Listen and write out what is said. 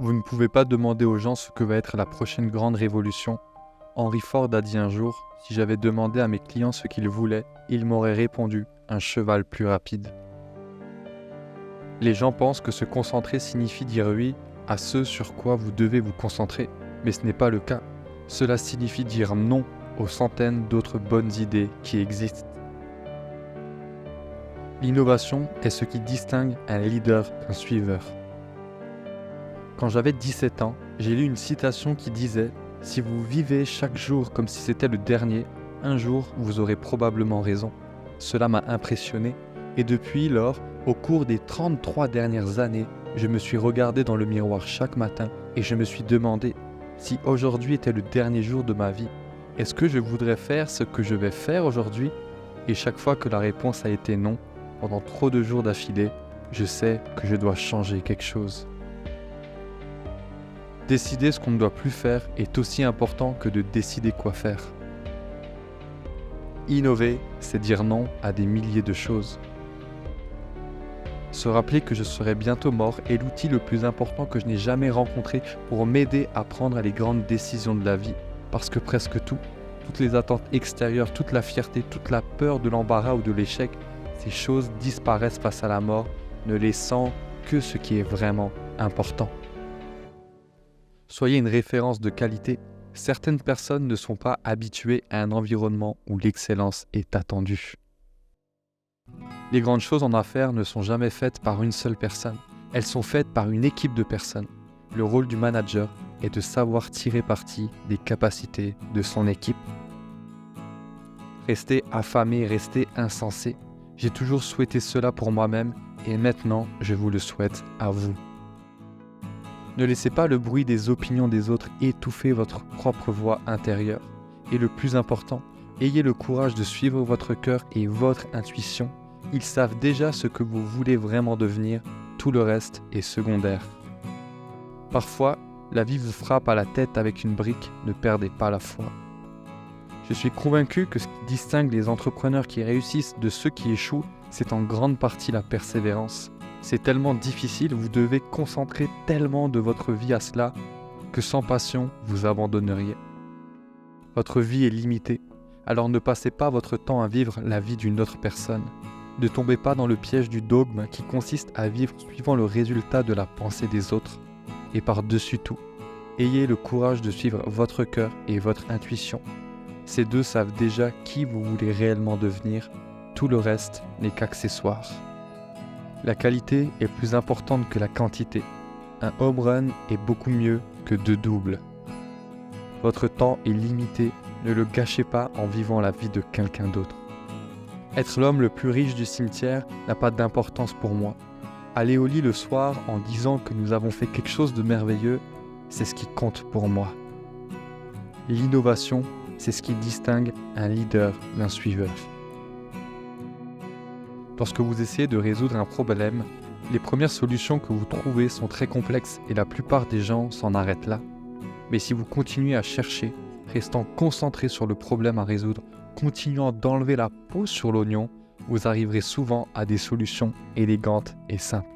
Vous ne pouvez pas demander aux gens ce que va être la prochaine grande révolution. Henry Ford a dit un jour, si j'avais demandé à mes clients ce qu'ils voulaient, ils m'auraient répondu, un cheval plus rapide. Les gens pensent que se concentrer signifie dire oui à ce sur quoi vous devez vous concentrer, mais ce n'est pas le cas. Cela signifie dire non aux centaines d'autres bonnes idées qui existent. L'innovation est ce qui distingue un leader d'un suiveur. Quand j'avais 17 ans, j'ai lu une citation qui disait « Si vous vivez chaque jour comme si c'était le dernier, un jour vous aurez probablement raison ». Cela m'a impressionné et depuis lors, au cours des 33 dernières années, je me suis regardé dans le miroir chaque matin et je me suis demandé si aujourd'hui était le dernier jour de ma vie, est-ce que je voudrais faire ce que je vais faire aujourd'hui? Et chaque fois que la réponse a été non, pendant trop de jours d'affilée, je sais que je dois changer quelque chose. Décider ce qu'on ne doit plus faire est aussi important que de décider quoi faire. Innover, c'est dire non à des milliers de choses. Se rappeler que je serai bientôt mort est l'outil le plus important que je n'ai jamais rencontré pour m'aider à prendre les grandes décisions de la vie. Parce que presque tout, toutes les attentes extérieures, toute la fierté, toute la peur de l'embarras ou de l'échec, ces choses disparaissent face à la mort, ne laissant que ce qui est vraiment important. Soyez une référence de qualité. Certaines personnes ne sont pas habituées à un environnement où l'excellence est attendue. Les grandes choses en affaires ne sont jamais faites par une seule personne. Elles sont faites par une équipe de personnes. Le rôle du manager est de savoir tirer parti des capacités de son équipe. Restez affamé, restez insensé. J'ai toujours souhaité cela pour moi-même et maintenant je vous le souhaite à vous. Ne laissez pas le bruit des opinions des autres étouffer votre propre voix intérieure. Et le plus important, ayez le courage de suivre votre cœur et votre intuition. Ils savent déjà ce que vous voulez vraiment devenir, tout le reste est secondaire. Parfois, la vie vous frappe à la tête avec une brique, ne perdez pas la foi. Je suis convaincu que ce qui distingue les entrepreneurs qui réussissent de ceux qui échouent, c'est en grande partie la persévérance. C'est tellement difficile, vous devez concentrer tellement de votre vie à cela que sans passion, vous abandonneriez. Votre vie est limitée, alors ne passez pas votre temps à vivre la vie d'une autre personne. Ne tombez pas dans le piège du dogme qui consiste à vivre suivant le résultat de la pensée des autres. Et par-dessus tout, ayez le courage de suivre votre cœur et votre intuition. Ces deux savent déjà qui vous voulez réellement devenir, tout le reste n'est qu'accessoire. La qualité est plus importante que la quantité. Un home run est beaucoup mieux que 2 doubles. Votre temps est limité, ne le gâchez pas en vivant la vie de quelqu'un d'autre. Être l'homme le plus riche du cimetière n'a pas d'importance pour moi. Aller au lit le soir en disant que nous avons fait quelque chose de merveilleux, c'est ce qui compte pour moi. L'innovation, c'est ce qui distingue un leader d'un suiveur. Lorsque vous essayez de résoudre un problème, les premières solutions que vous trouvez sont très complexes et la plupart des gens s'en arrêtent là. Mais si vous continuez à chercher, restant concentré sur le problème à résoudre, continuant d'enlever la peau sur l'oignon, vous arriverez souvent à des solutions élégantes et simples.